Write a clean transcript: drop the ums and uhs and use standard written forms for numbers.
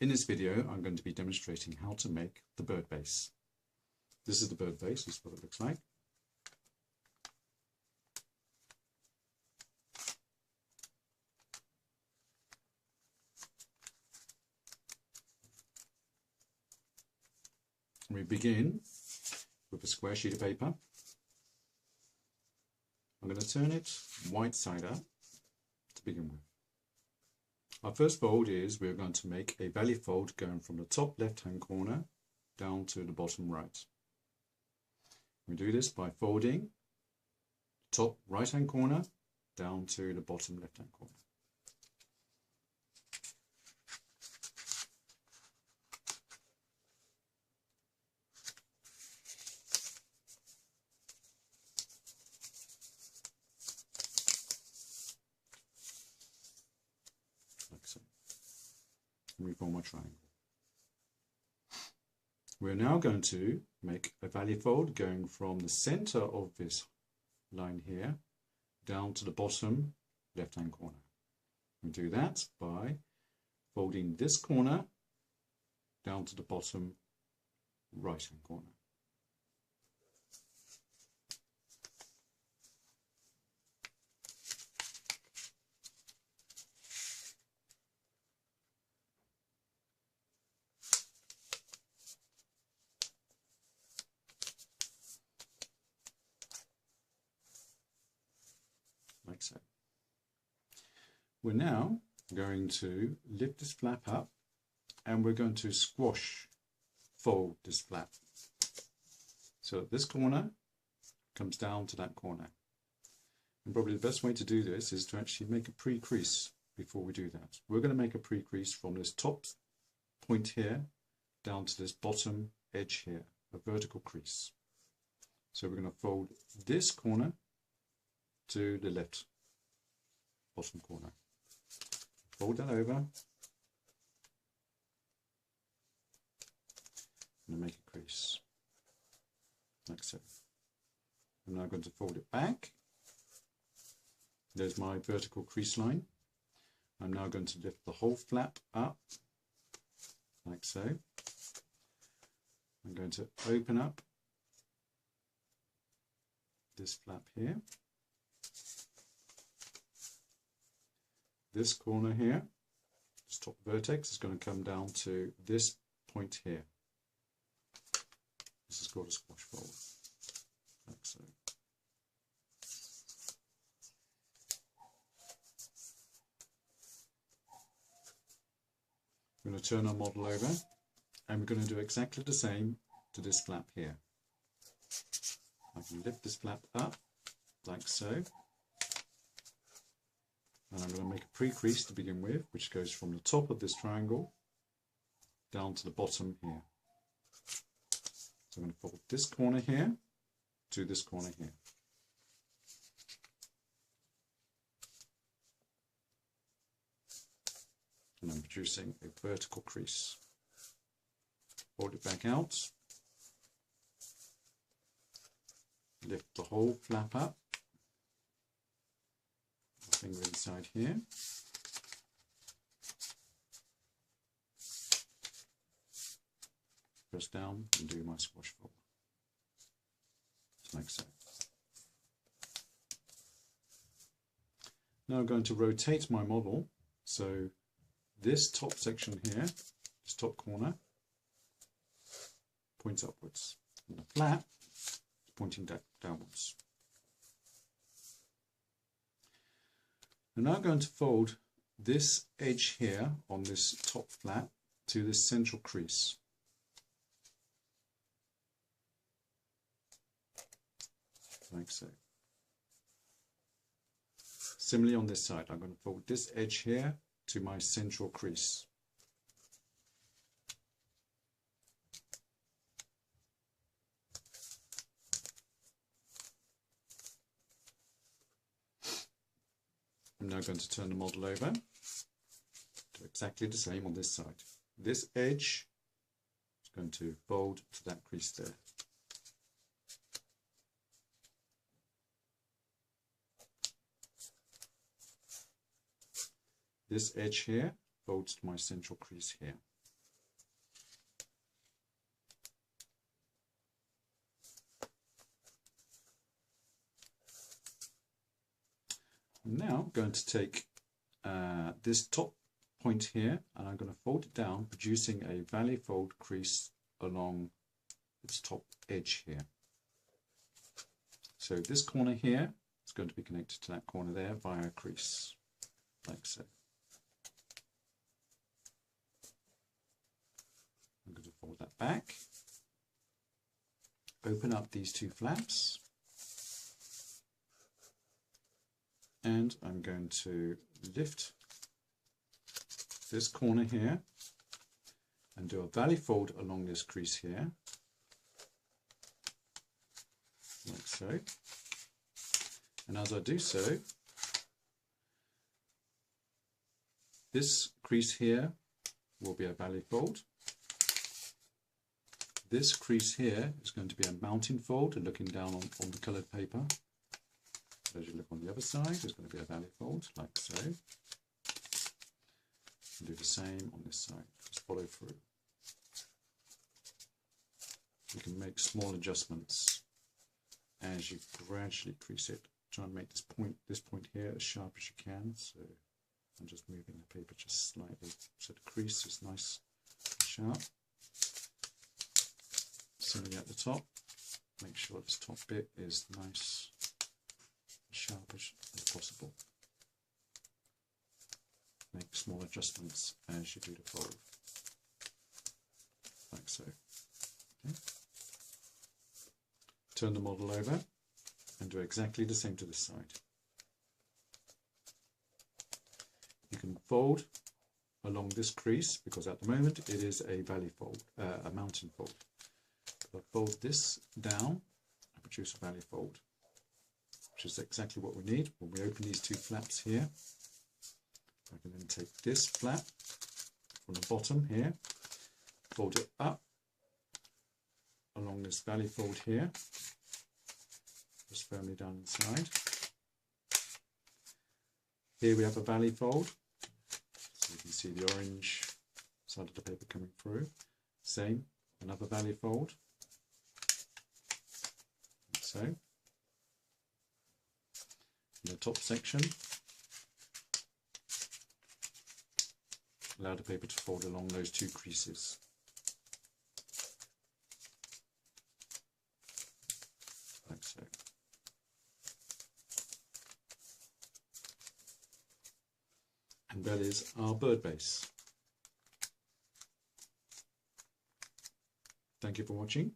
In this video, I'm going to be demonstrating how to make the bird base. This is the bird base, this is what it looks like. We begin with a square sheet of paper. I'm going to turn it white side up to begin with. Our first fold is we're going to make a valley fold going from the top left hand corner down to the bottom right. We do this by folding top right hand corner down to the bottom left hand corner. Like so. And we form a triangle. We're now going to make a valley fold going from the center of this line here down to the bottom left hand corner. We do that by folding this corner down to the bottom right hand corner. Like so. We're now going to lift this flap up and we're going to squash fold this flap so that this corner comes down to that corner. And probably the best way to do this is to actually make a pre-crease before we do that. We're going to make a pre-crease from this top point here down to this bottom edge here, a vertical crease. So we're going to fold this corner to the left bottom corner. Fold that over and make a crease like so. I'm now going to fold it back. There's my vertical crease line. I'm now going to lift the whole flap up like so. I'm going to open up this flap here. This corner here, this top vertex is going to come down to this point here. This is called a squash fold, like so. We're going to turn our model over and we're going to do exactly the same to this flap here. I can lift this flap up like so. And I'm going to make a pre-crease to begin with, which goes from the top of this triangle down to the bottom here. So I'm going to fold this corner here to this corner here. And I'm producing a vertical crease. Fold it back out. Lift the whole flap up. Finger inside here. Press down and do my squash fold. Just like so. Now I'm going to rotate my model so this top section here, this top corner, points upwards and the flap is pointing downwards. I'm now going to fold this edge here on this top flap to this central crease. Like so. Similarly on this side, I'm going to fold this edge here to my central crease. I'm now going to turn the model over, do exactly the same on this side. This edge is going to fold to that crease there. This edge here folds to my central crease here. Now I'm going to take this top point here and I'm going to fold it down, producing a valley fold crease along its top edge here. So this corner here is going to be connected to that corner there via a crease, like so. I'm going to fold that back, open up these two flaps, and I'm going to lift this corner here and do a valley fold along this crease here, like so. And as I do so, this crease here will be a valley fold. This crease here is going to be a mounting fold, and looking down on the coloured paper. As you look on the other side, there's going to be a valley fold, like so. And do the same on this side, just follow through. You can make small adjustments as you gradually crease it. Try and make this point here as sharp as you can. So I'm just moving the paper just slightly so the crease is nice and sharp. Similarly at the top, make sure this top bit is nice and sharp as possible. Make small adjustments as you do the fold, like so. Okay. Turn the model over and do exactly the same to this side. You can fold along this crease because at the moment it is a valley fold, a mountain fold. If I fold this down, I produce a valley fold, which is exactly what we need. When we open these two flaps here, I can then take this flap from the bottom here, fold it up along this valley fold here, just firmly down inside. Here we have a valley fold, so you can see the orange side of the paper coming through. Same, another valley fold, like so. In the top section, allow the paper to fold along those two creases. Like so. And that is our bird base. Thank you for watching.